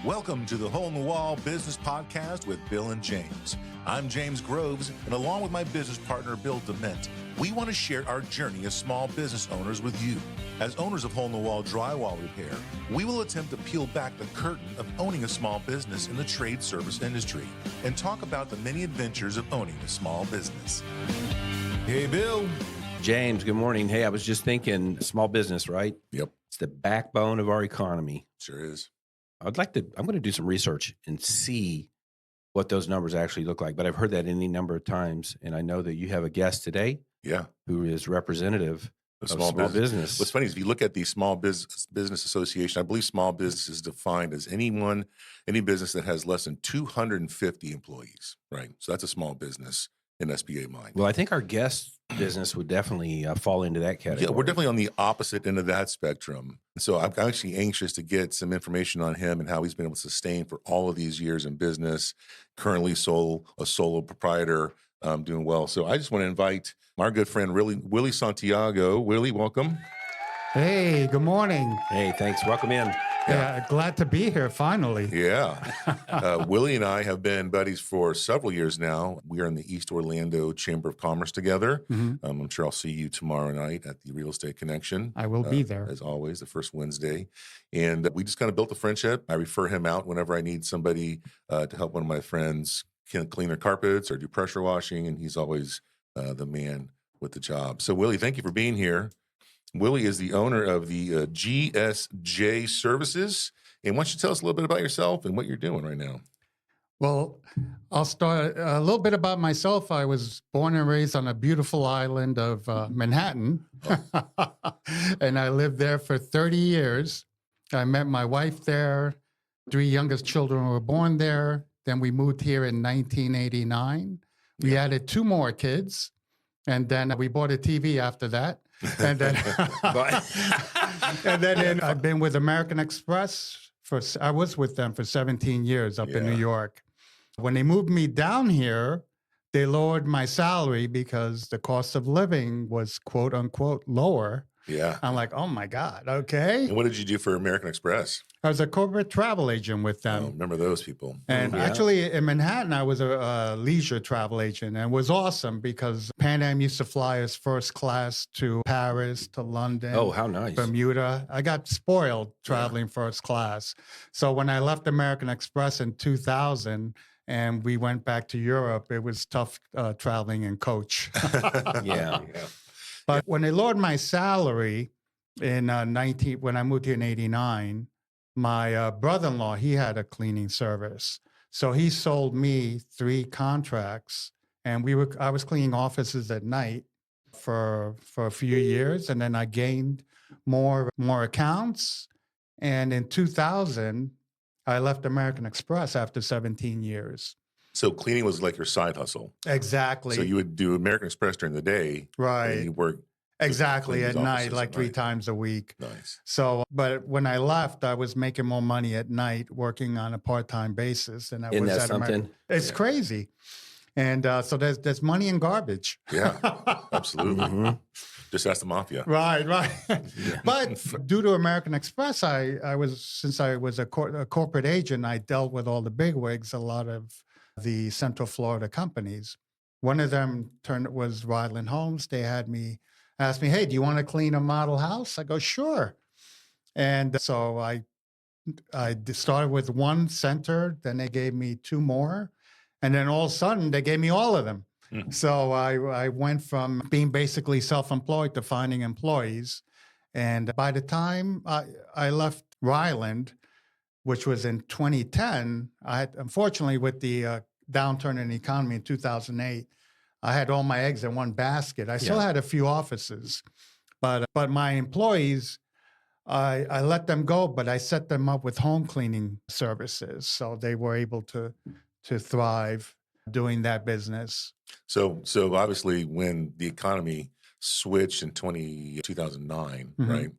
Welcome to the Hole in the Wall Business Podcast with Bill and James. I'm James Groves, and along with my business partner, Bill Dement, we want to share our journey as small business owners with you. As owners of Hole in the Wall drywall repair, we will attempt to peel back the curtain of owning a small business in the trade service industry and talk about the many adventures of owning a small business. Hey, Bill. James, good morning. Hey, I was just thinking, small business, right? Yep. It's the backbone of our economy. Sure is. I'm going to do some research and see what those numbers actually look like. But I've heard that any number of times. And I know that you have a guest today who is representative of small business. What's funny is if you look at the Small Business Association, I believe small business is defined as any business that has less than 250 employees, right? So that's a small business in SBA mind. Well, I think our guest business would definitely fall into that category. Yeah, we're definitely on the opposite end of that spectrum. So I'm actually anxious to get some information on him and how he's been able to sustain for all of these years in business, currently a solo proprietor, doing well. So I just want to invite our good friend, Willie Santiago. Willie, welcome. Hey, good morning. Hey, thanks. Welcome in. Yeah, glad to be here finally. Yeah. Willie and I have been buddies for several years now. We are in the East Orlando Chamber of Commerce together. Mm-hmm. I'm sure I'll see you tomorrow night at the Real Estate Connection. I will be there. As always, the first Wednesday. And we just kind of built a friendship. I refer him out whenever I need somebody to help one of my friends clean their carpets or do pressure washing. And he's always the man with the job. So, Willie, thank you for being here. Willie is the owner of the GSJ Services. And why don't you tell us a little bit about yourself and what you're doing right now? Well, I'll start a little bit about myself. I was born and raised on a beautiful island of Manhattan, and I lived there for 30 years. I met my wife there. 3 youngest children were born there. Then we moved here in 1989. We added 2 more kids, and then we bought a TV after that. And then, I've been with American Express I was with them for 17 years up in New York. When they moved me down here, they lowered my salary because the cost of living was quote unquote lower. Yeah. I'm like, oh my God, okay. And what did you do for American Express? I was a corporate travel agent with them. Oh, remember those people. And actually in Manhattan, I was a leisure travel agent, and it was awesome because Pan Am used to fly us first class to Paris, to London. Oh, how nice. Bermuda. I got spoiled traveling first class. So when I left American Express in 2000 and we went back to Europe, it was tough traveling in coach. Yeah. But when they lowered my salary in when I moved here in 89, my brother-in-law, he had a cleaning service. So he sold me 3 contracts, and I was cleaning offices at night for a few years, and then I gained more accounts. And in 2000, I left American Express after 17 years. So cleaning was like your side hustle. Exactly. So you would do American Express during the day. Right. And you work. Exactly. At night, like 3 times a week. Nice. So, but when I left, I was making more money at night working on a part-time basis. And Isn't that something? It's crazy. And so there's money in garbage. Yeah, absolutely. Mm-hmm. Just ask the mafia. Right. But due to American Express, since I was a corporate agent, I dealt with all the bigwigs, a lot of the Central Florida companies. One of them was Ryland Homes. They asked me, hey, do you want to clean a model house? I go, sure. And so I started with 1 center, then they gave me 2 more. And then all of a sudden, they gave me all of them. Mm-hmm. So I went from being basically self-employed to finding employees. And by the time I left Ryland, which was in 2010, unfortunately, with the downturn in the economy in 2008, I had all my eggs in one basket. I still had a few offices, but my employees, I let them go, but I set them up with home cleaning services, so they were able to thrive doing that business. So obviously, when the economy switched in 2009, Mm-hmm. right,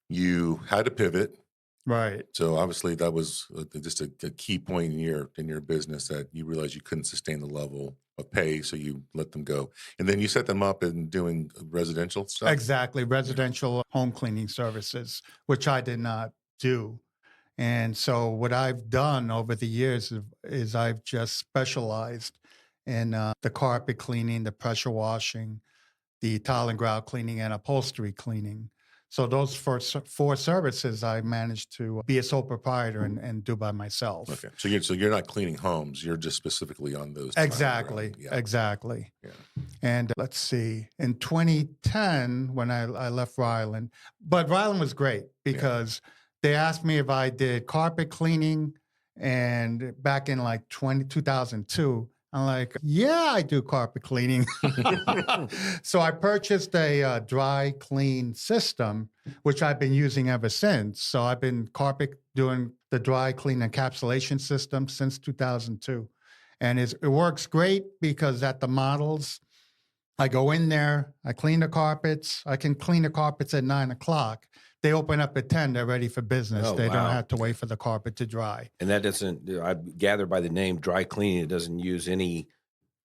you had to pivot. Right. So obviously that was just a key point in your business that you realized you couldn't sustain the level of pay, so you let them go. And then you set them up in doing residential stuff? Exactly. Residential home cleaning services, which I did not do. And so what I've done over the years is I've just specialized in the carpet cleaning, the pressure washing, the tile and grout cleaning, and upholstery cleaning. So those four services I managed to be a sole proprietor and do by myself. Okay. So you're not cleaning homes. You're just specifically on those. Exactly. Yeah. Exactly. Yeah. And let's see, in 2010, when I left Ryland, but Ryland was great because they asked me if I did carpet cleaning, and back in like 2002, I'm like, yeah, I do carpet cleaning. So I purchased a dry clean system, which I've been using ever since. So I've been doing the dry clean encapsulation system since 2002. And it works great because at the models, I go in there, I clean the carpets. I can clean the carpets at 9 o'clock. They open up at 10. They're ready for business. They don't have to wait for the carpet to dry. And that doesn't, I gather by the name dry cleaning, it doesn't use any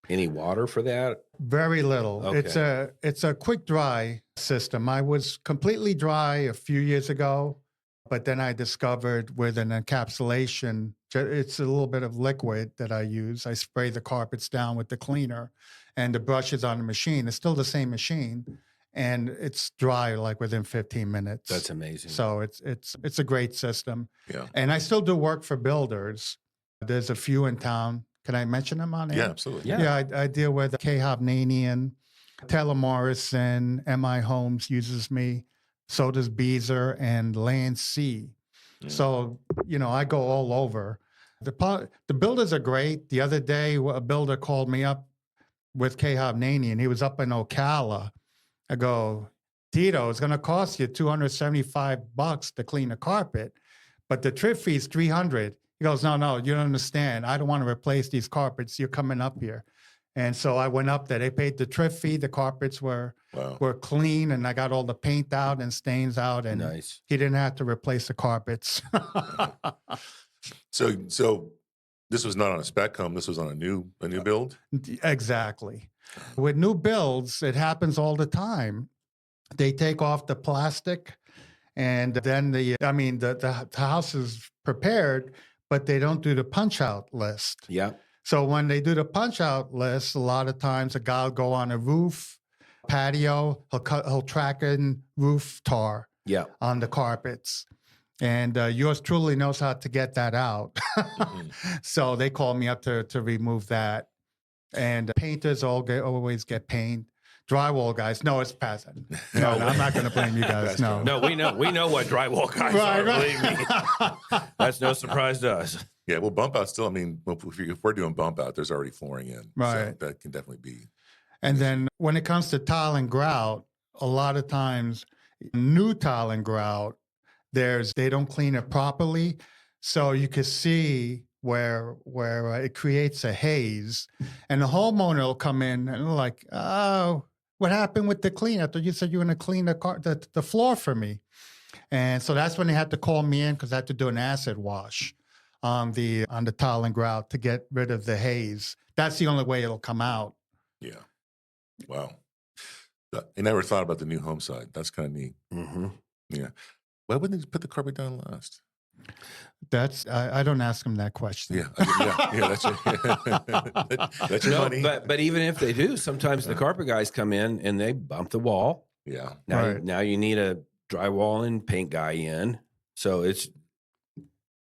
water for that? Very little. Okay. It's a quick dry system. I was completely dry a few years ago, but then I discovered with an encapsulation, it's a little bit of liquid that I use. I spray the carpets down with the cleaner, and the brush is on the machine. It's still the same machine. And it's dry like within 15 minutes. That's amazing. So it's a great system. Yeah. And I still do work for builders. There's a few in town. Can I mention them on air? Yeah, absolutely. Yeah, I deal with K. Hovnanian, Taylor Morrison, MI Homes uses me. So does Beezer and Land C. Yeah. So, I go all over. The builders are great. The other day, a builder called me up with K. Hovnanian. He was up in Ocala. I go, Tito, it's going to cost you $275 to clean a carpet, but the trip fee is $300. He goes, no, you don't understand. I don't want to replace these carpets. You're coming up here. And so I went up there. They paid the trip fee. The carpets were clean, and I got all the paint out and stains out. And nice. He didn't have to replace the carpets. So this was not on a spec home. This was on a new build? Exactly. With new builds, it happens all the time. They take off the plastic, and then the house is prepared, but they don't do the punch out list. Yeah. So when they do the punch out list, a lot of times a guy will go on a roof, patio, he'll track in roof tar on the carpets. And yours truly knows how to get that out. Mm-hmm. So they call me up to remove that. And painters always get paint. Drywall guys, no, it's passing. No, I'm not going to blame you guys. No, we know what drywall guys are. Believe me, that's no surprise to us. Yeah, well, bump out still. I mean, if we're doing bump out, there's already flooring in, right? So that can definitely be. And then when it comes to tile and grout, a lot of times new tile and grout, they don't clean it properly, so you can see where it creates a haze, and the homeowner will come in and like, oh, what happened with the clean? I thought you said you were going to clean the floor for me. And so that's when they had to call me in because I had to do an acid wash on the tile and grout to get rid of the haze. That's the only way it'll come out. Yeah. Wow. I never thought about the new home side. That's kind of neat. Mm-hmm. Yeah. Why wouldn't they put the carpet down last? I don't ask them that question. Yeah. That's your money. But even if they do, sometimes the carpet guys come in and they bump the wall. Yeah. Now you need a drywall and paint guy in. So it's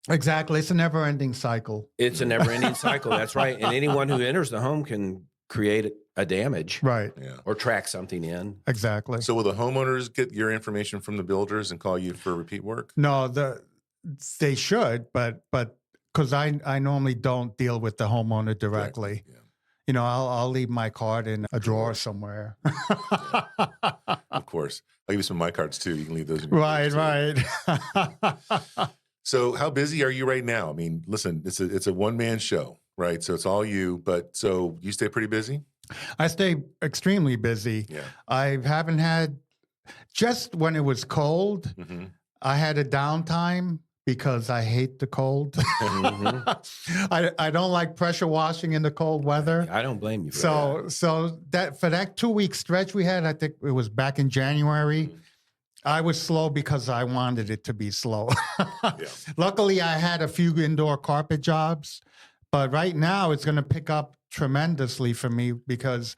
exactly. It's a never-ending cycle. It's a never-ending cycle. That's right. And anyone who enters the home can create a damage, right? Yeah. Or track something in. Exactly. So will the homeowners get your information from the builders and call you for repeat work? No, they should, but because I normally don't deal with the homeowner directly. Yeah. I'll leave my card in a drawer somewhere. Of course. I'll give you some of my cards too. You can leave those in your right. So how busy are you right now? I mean, listen, it's a one-man show, right? So it's all you, but so you stay pretty busy? I stay extremely busy. Yeah. I haven't had, just when it was cold, mm-hmm. I had a downtime because I hate the cold. Mm-hmm. I don't like pressure washing in the cold weather. I don't blame you for that. So that for that 2-week stretch we had, I think it was back in January, I was slow because I wanted it to be slow. Yeah. Luckily, I had a few indoor carpet jobs, but right now it's going to pick up tremendously for me because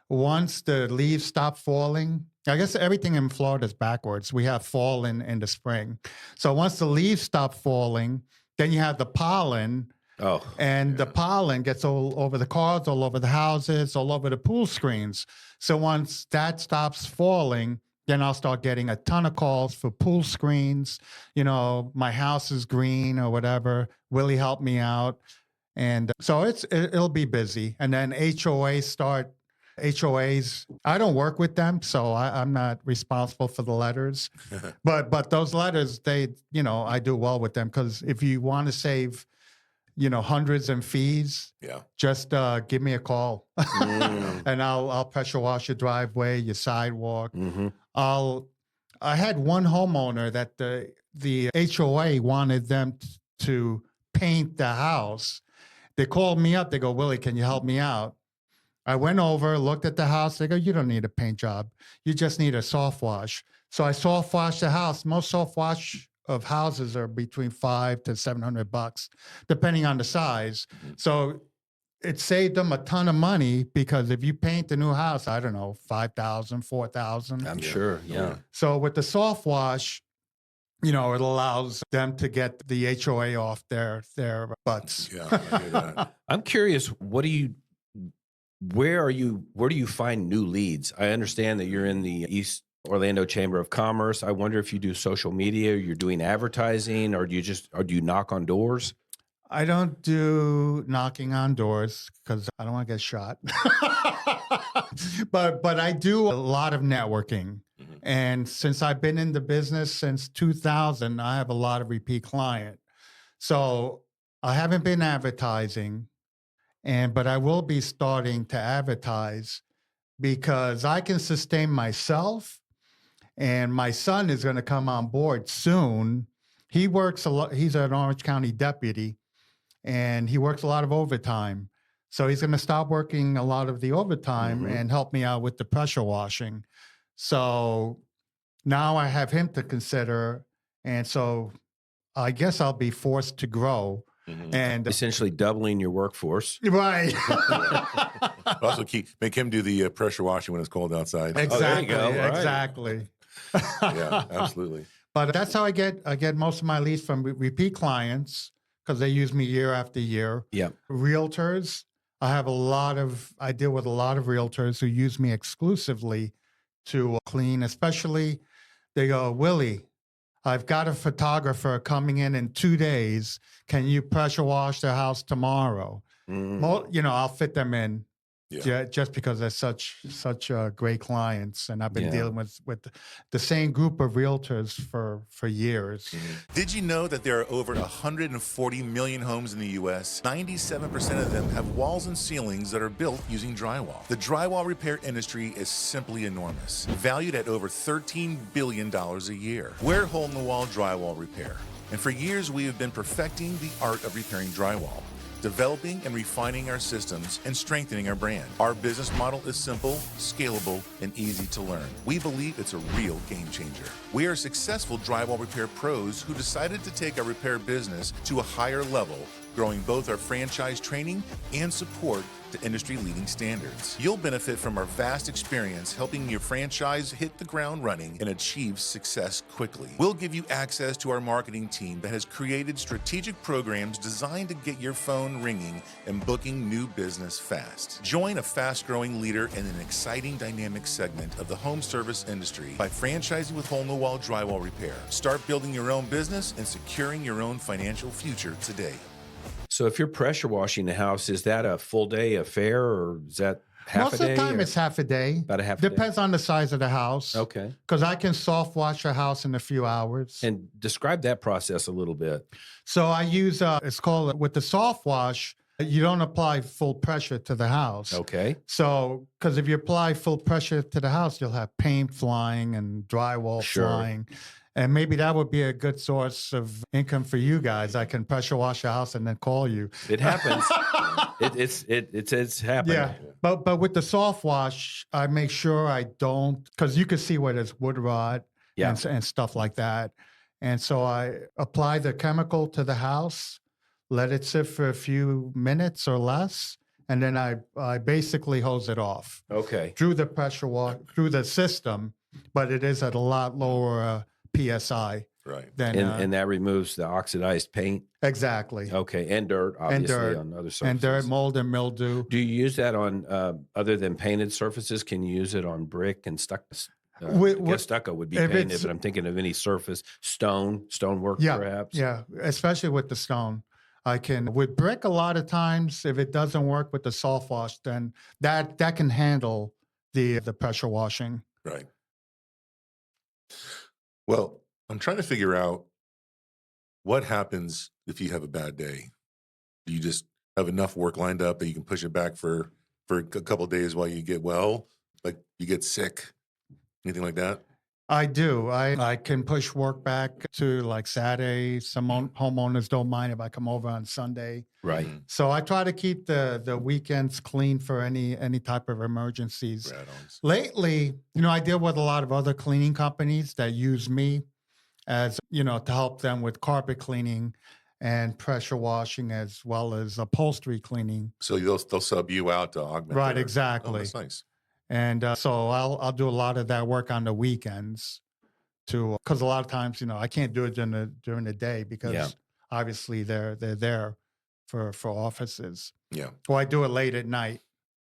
once the leaves stop falling, I guess everything in Florida is backwards. We have fall in the spring. So once the leaves stop falling, then you have the pollen. Oh, And the pollen gets all over the cars, all over the houses, all over the pool screens. So once that stops falling, then I'll start getting a ton of calls for pool screens. My house is green or whatever. Willie help me out. And so it'll be busy. And then HOAs, I don't work with them, so I'm not responsible for the letters. But those letters, I do well with them because if you want to save, hundreds in fees, just give me a call and I'll pressure wash your driveway, your sidewalk. Mm-hmm. I had one homeowner that the HOA wanted them to paint the house. They called me up. They go, Willie, can you help me out? I went over, looked at the house. They go, you don't need a paint job. You just need a soft wash. So I soft washed the house. Most soft wash of houses are between $500 to $700, depending on the size. So it saved them a ton of money because if you paint the new house, I don't know, $5,000, $4,000. I'm sure. Yeah. So with the soft wash, it allows them to get the HOA off their butts. Yeah, I hear that. I'm curious, where do you find new leads? I understand that you're in the East Orlando Chamber of Commerce. I wonder if you do social media, you're doing advertising, or do you knock on doors? I don't do knocking on doors because I don't want to get shot. but I do a lot of networking. Mm-hmm. And since I've been in the business since 2000, I have a lot of repeat client. So I haven't been advertising, but I will be starting to advertise because I can sustain myself. And my son is going to come on board soon. He works a lot. He's an Orange County deputy, and he works a lot of overtime. So he's going to stop working a lot of the overtime and help me out with the pressure washing. So now I have him to consider. And so I guess I'll be forced to grow. Mm-hmm. And essentially doubling your workforce. Right. Also make him do the pressure washing when it's cold outside. Exactly. Oh, there you go. Right. Exactly. Yeah, absolutely. But that's how I get most of my leads from repeat clients because they use me year after year. Yeah. Realtors, I deal with a lot of realtors who use me exclusively to clean, especially they go, Willie, I've got a photographer coming in 2 days. Can you pressure wash the house tomorrow? Mm-hmm. I'll fit them in. Yeah, just because they're such great clients, and I've been dealing with the same group of realtors for years. Mm-hmm. Did you know that there are over 140 million homes in the U.S.? 97% of them have walls and ceilings that are built using drywall. The drywall repair industry is simply enormous, valued at over $13 billion a year. We're hole-in-the-wall drywall repair, and for years we have been perfecting the art of repairing drywall, developing and refining our systems, and strengthening our brand. Our business model is simple, scalable, and easy to learn. We believe it's a real game changer. We are successful drywall repair pros who decided to take our repair business to a higher level, growing both our franchise training and support to industry-leading standards. You'll benefit from our vast experience helping your franchise hit the ground running and achieve success quickly. We'll give you access to our marketing team that has created strategic programs designed to get your phone ringing and booking new business fast. Join a fast-growing leader in an exciting dynamic segment of the home service industry by franchising with hole-in-the-wall drywall repair. Start building your own business and securing your own financial future today. So if you're pressure washing the house, is that a full day affair or is that half a day? Most of the time it's half a day. About a half a day. Depends on the size of the house. Okay. Because I can soft wash a house in a few hours. And describe that process a little bit. So I use, it's called, with the soft wash, you don't apply full pressure to the house. Okay. So, because if you apply full pressure to the house, you'll have paint flying and drywall flying. And maybe that would be a good source of income for you guys. I can pressure wash a house and then call you. It happens. It's happening. Yeah, but with the soft wash, I make sure I don't, because you can see where there's wood rot Yeah. and stuff like that. And so I apply the chemical to the house, let it sit for a few minutes or less, and then I basically hose it off. Okay. Through the pressure wash, through the system, but it is at a lot lower PSI. Right. Than, And that removes the oxidized paint. Exactly. Okay. And dirt, obviously, dirt. on other surfaces. And dirt, mold, and mildew. Do you use that on, other than painted surfaces? Can you use it on brick and stucco? I guess stucco would be painted, but I'm thinking of any surface, stonework, perhaps. Yeah, especially with the stone. I can, with brick, a lot of times, if it doesn't work with the soft wash, then that can handle the pressure washing. Right. Well, I'm trying to figure out what happens if you have a bad day. Do you just have enough work lined up that you can push it back for a couple of days while you get well? Like you get sick, anything like that? I do. I can push work back to like Saturday. Some homeowners don't mind if I come over on Sunday. Right. So I try to keep the weekends clean for any type of emergencies. Add-ons. Lately, I deal with a lot of other cleaning companies that use me as, to help them with carpet cleaning and pressure washing as well as upholstery cleaning. So they'll sub you out to augment. Right, exactly. Oh, that's nice. And so I'll do a lot of that work on the weekends too, because a lot of times, I can't do it during the day because obviously they're there for offices. Yeah. Or I do it late at night,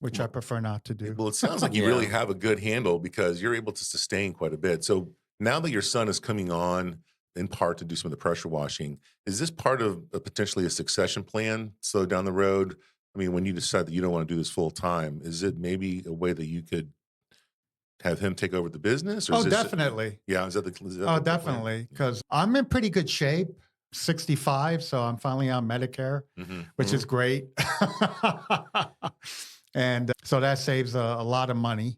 which I prefer not to do. Well, it sounds like you really have a good handle because you're able to sustain quite a bit. So now that your son is coming on in part to do some of the pressure washing, is this part of potentially a succession plan? So down the road, I mean, when you decide that you don't want to do this full time, is it maybe a way that you could have him take over the business? Or Definitely. Yeah, is that the definitely, because I'm in pretty good shape. 65, so I'm finally on Medicare, which is great. And so that saves a lot of money.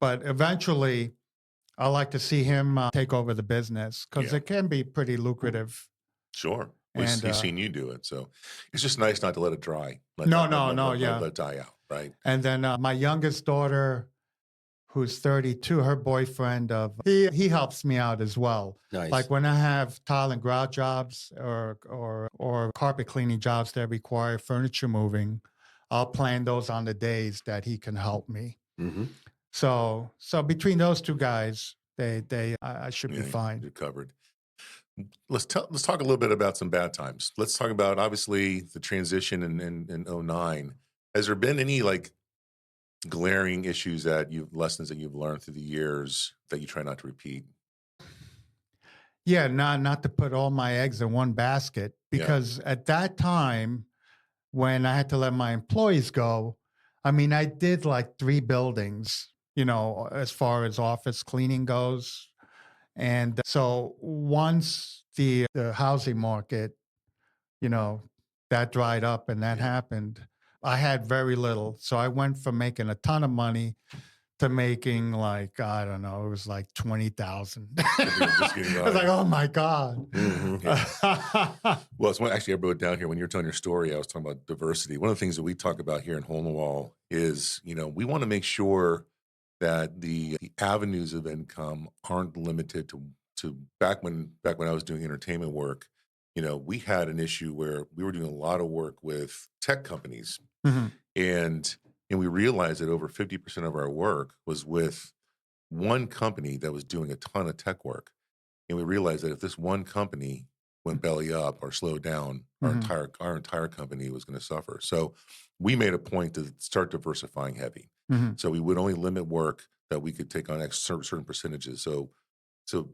But eventually, I like to see him take over the business because it can be pretty lucrative. Sure. He's seen you do it, so it's just nice not to let it dry. Let it die out, right? And then my youngest daughter, who's 32, her boyfriend he helps me out as well. Nice. Like when I have tile and grout jobs or carpet cleaning jobs that require furniture moving, I'll plan those on the days that he can help me. Mm-hmm. So between those two guys, I should be fine. You're covered. Let's talk a little bit about some bad times. Let's talk about obviously the transition in 2009. Has there been any like glaring issues lessons that you've learned through the years that you try not to repeat? Yeah, not to put all my eggs in one basket, because at that time when I had to let my employees go, I mean, I did like 3 buildings, as far as office cleaning goes. And so once the housing market, that dried up and that happened, I had very little. So I went from making a ton of money to making like, I don't know, it was like 20,000. I was like, oh my God. Mm-hmm, yeah. Well, it's actually I wrote down here when you were telling your story, I was talking about diversity. One of the things that we talk about here in Hole in the Wall is, we want to make sure that the avenues of income aren't limited to back when I was doing entertainment work. We had an issue where we were doing a lot of work with tech companies, and we realized that over 50% of our work was with one company that was doing a ton of tech work, and we realized that if this one company went belly up or slowed down, our entire company was going to suffer. So we made a point to start diversifying heavy. So we would only limit work that we could take on certain percentages. So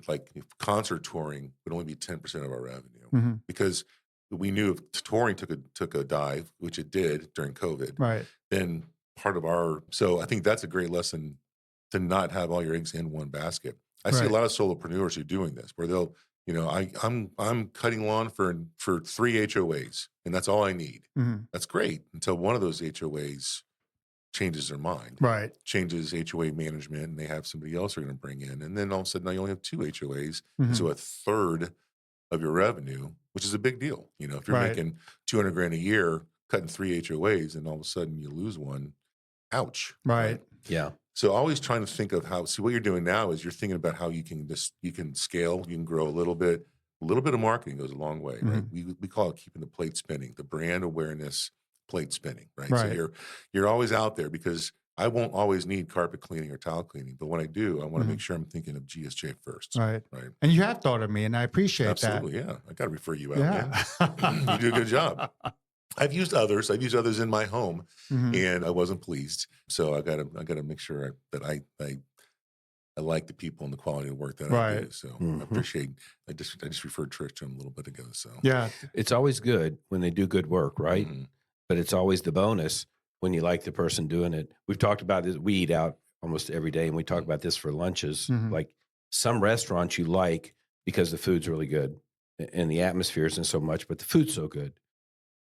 like concert touring would only be 10% of our revenue because we knew if touring took a dive, which it did during COVID, right? Then so I think that's a great lesson to not have all your eggs in one basket. I see a lot of solopreneurs who are doing this where they'll, I'm cutting lawn for 3 HOAs and that's all I need. That's great until one of those HOAs changes their mind, right? Changes HOA management, and they have somebody else they're going to bring in, and then all of a sudden now you only have 2 HOAs, so a third of your revenue, which is a big deal. If you're making $200,000 a year, cutting 3 HOAs, and all of a sudden you lose one, ouch, right? Yeah. So always trying to think of how, see what you're doing now is you're thinking about how you can scale, you can grow a little bit of marketing goes a long way, right? We call it keeping the plate spinning, the brand awareness plate spinning, right? So you're always out there because I won't always need carpet cleaning or tile cleaning, but when I do, I want to make sure I'm thinking of GSJ first. Right. And you have thought of me, and I appreciate Absolutely, yeah. I got to refer you out, man. You do a good job. I've used others in my home, and I wasn't pleased. So I got to make sure that I like the people and the quality of work that I do. So I appreciate. I just referred Trish to him a little bit ago. So yeah, it's always good when they do good work, right? But it's always the bonus when you like the person doing it. We've talked about this. We eat out almost every day, and we talk about this for lunches. Like some restaurants you like because the food's really good and the atmosphere isn't so much, but the food's so good.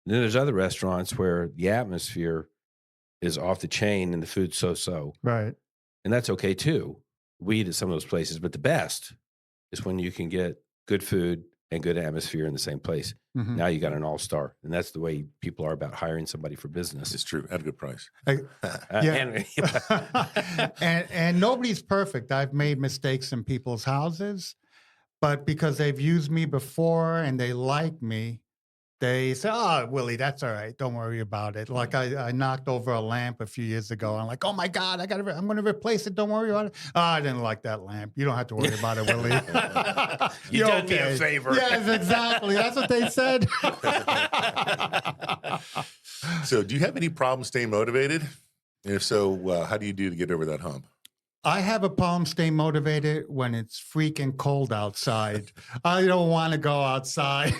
And then there's other restaurants where the atmosphere is off the chain and the food's so. Right. And that's okay too. We eat at some of those places, but the best is when you can get good food and good atmosphere in the same place. Now you got an all-star. And that's the way people are about hiring somebody for business. It's true. At a good price. And nobody's perfect. I've made mistakes in people's houses, but because they've used me before and they like me, they say, "Oh, Willie, that's all right. Don't worry about it." Like I knocked over a lamp a few years ago. I'm like, "Oh my God, I'm going to replace it. Don't worry about it." "Oh, I didn't like that lamp. You don't have to worry about it, Willie." You did me a favor. Yes, exactly. That's what they said. So, do you have any problem staying motivated? And if so, how do you do to get over that hump? I have a problem staying motivated when it's freaking cold outside. I don't want to go outside.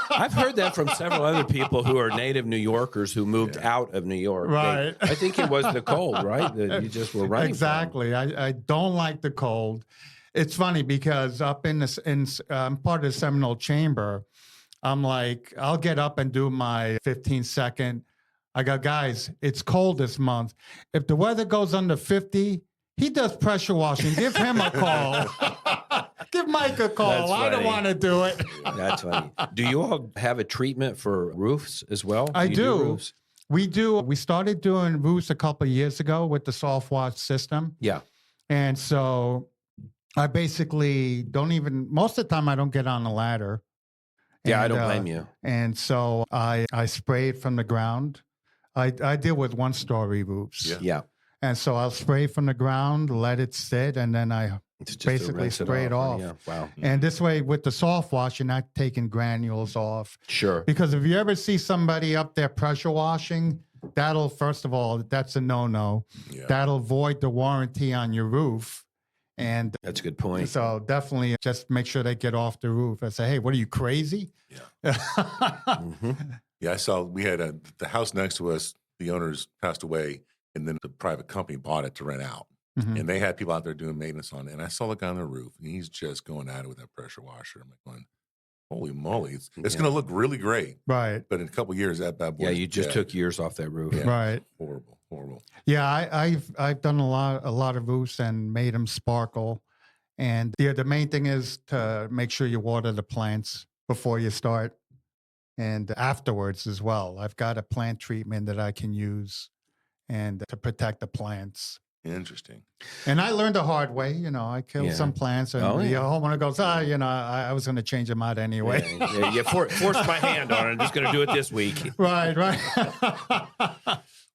I've heard that from several other people who are native New Yorkers who moved out of New York. Right. I think it was the cold, right? That you just were running Exactly. I don't like the cold. It's funny because up I'm part of the Seminole Chamber. I'm like, I'll get up and do my 15-second. I go, "Guys, it's cold this month. If the weather goes under 50, he does pressure washing. Give him a call. Give Mike a call. I don't want to do it." That's funny. Do you all have a treatment for roofs as well? I do. Roofs? We do. We started doing roofs a couple of years ago with the soft wash system. Yeah. And so I basically most of the time I don't get on the ladder. Yeah, I don't blame you. And so I spray it from the ground. I deal with one-story roofs. Yeah. And so I'll spray from the ground, let it sit, and then I basically spray it off. Yeah. Wow. And this way, with the soft wash, you're not taking granules off. Sure. Because if you ever see somebody up there pressure washing, first of all, that's a no-no. Yeah. That'll void the warranty on your roof. And that's a good point. So definitely just make sure they get off the roof. I say, "Hey, what are you, crazy?" Yeah. Yeah, I saw we had the house next to us, the owners passed away. And then the private company bought it to rent out. And they had people out there doing maintenance on it. And I saw the guy on the roof, and he's just going at it with that pressure washer. I'm like going, holy moly, it's going to look really great. Right. But in a couple of years, that bad boy. Yeah, you just took years off that roof. Yeah. Right. Horrible. Yeah, I've done a lot of roofs and made them sparkle. And the main thing is to make sure you water the plants before you start and afterwards as well. I've got a plant treatment that I can use and to protect the plants. Interesting. And I learned the hard way. I killed some plants, and the homeowner goes, I was going to change them out anyway. Forced my hand on it. I'm just going to do it this week. Right.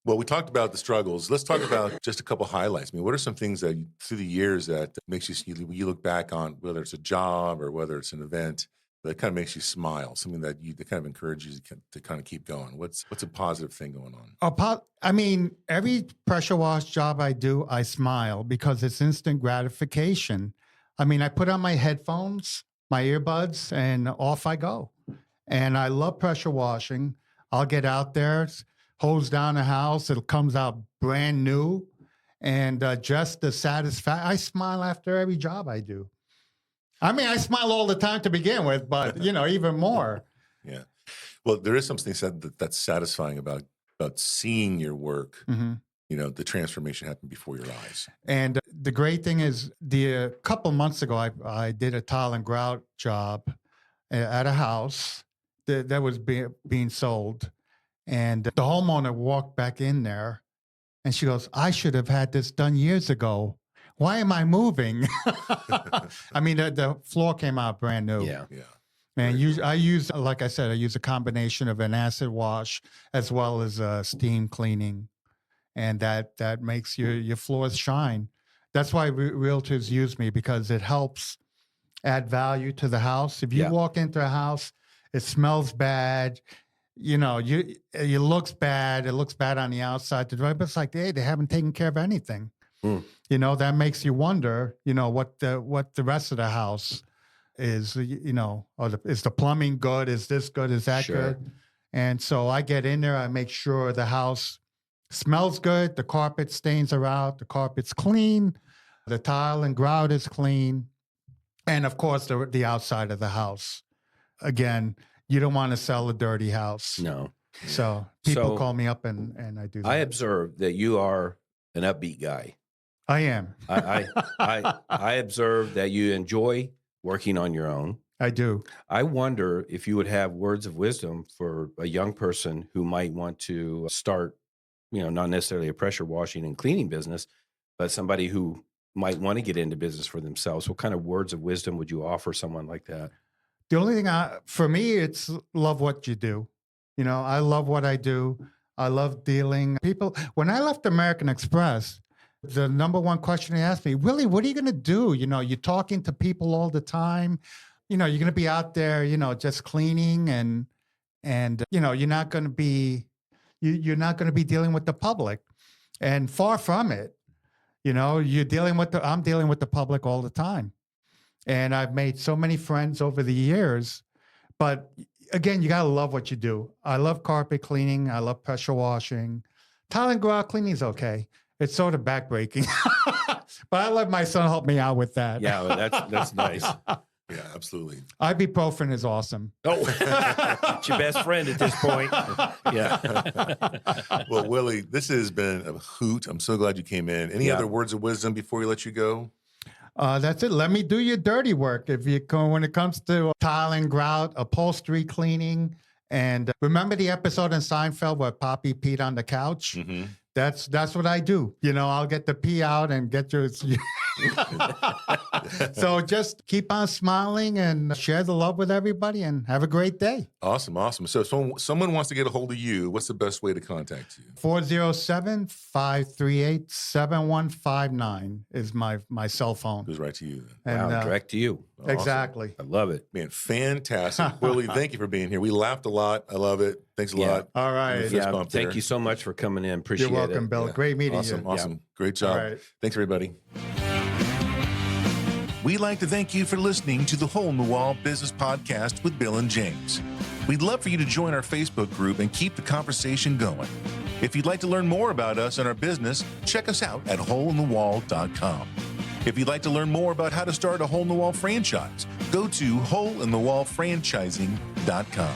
Well, we talked about the struggles. Let's talk about just a couple highlights. I mean, what are some things that through the years that makes you look back on, whether it's a job or whether it's an event, that kind of makes you smile, something that kind of encourages you to kind of keep going? What's a positive thing going on? I mean, every pressure wash job I do, I smile because it's instant gratification. I mean, I put on my headphones, my earbuds, and off I go. And I love pressure washing. I'll get out there, hose down the house. It comes out brand new. And just the satisfaction. I smile after every job I do. I mean, I smile all the time to begin with, but, even more. Yeah. Well, there is something said that's satisfying about seeing your work, the transformation happen before your eyes. And the great thing is a couple months ago, I did a tile and grout job at a house that was being sold. And the homeowner walked back in there And she goes, I should have had this done years ago. Why am I moving? I mean, the floor came out brand new. Yeah. And I use a combination of an acid wash as well as steam cleaning. And that makes your floors shine. That's why realtors use me, because it helps add value to the house. If you walk into a house, it smells bad, it looks bad. It looks bad on the outside. But it's like, hey, they haven't taken care of anything. That makes you wonder, what the rest of the house is, is the plumbing good? Is this good? Is that good? And so I get in there, I make sure the house smells good, the carpet stains are out, the carpet's clean, the tile and grout is clean, and of course the outside of the house. Again, you don't want to sell a dirty house. No. So people call me up and I do that. I observe that you are an upbeat guy. I am. I observe that you enjoy working on your own. I do. I wonder if you would have words of wisdom for a young person who might want to start, not necessarily a pressure washing and cleaning business, but somebody who might want to get into business for themselves. What kind of words of wisdom would you offer someone like that? The only thing for me, it's love what you do. I love what I do. I love dealing people. When I left American Express, the number one question they asked me, Willie, what are you going to do? You're talking to people all the time. You're going to be out there, just cleaning and you're not going to be dealing with the public. And far from it, I'm dealing with the public all the time. And I've made so many friends over the years, but again, you got to love what you do. I love carpet cleaning. I love pressure washing. Tile and grout cleaning is okay. It's sort of backbreaking, but I let my son help me out with that. Yeah, that's nice. Yeah, absolutely. Ibuprofen is awesome. Oh, it's your best friend at this point. Yeah. Well, Willie, this has been a hoot. I'm so glad you came in. Any other words of wisdom before we let you go? That's it. Let me do your dirty work. When it comes to tile and grout, upholstery cleaning, and remember the episode in Seinfeld where Poppy peed on the couch? Mm-hmm. That's what I do. I'll get the pee out and get your. So just keep on smiling and share the love with everybody and have a great day. Awesome. So if someone wants to get a hold of you, what's the best way to contact you? 407-538-7159 is my cell phone. Goes right to you. And, direct to you. Awesome. Exactly. I love it. Man, fantastic. Willie, thank you for being here. We laughed a lot. I love it. Thanks a lot. All right. Thank you so much for coming in. Appreciate it. You're welcome, Bill. Great meeting you. Awesome. Great job. Right. Thanks, everybody. We'd like to thank you for listening to the Hole in the Wall Business Podcast with Bill and James. We'd love for you to join our Facebook group and keep the conversation going. If you'd like to learn more about us and our business, check us out at holeinthewall.com. If you'd like to learn more about how to start a Hole in the Wall franchise, go to holeinthewallfranchising.com.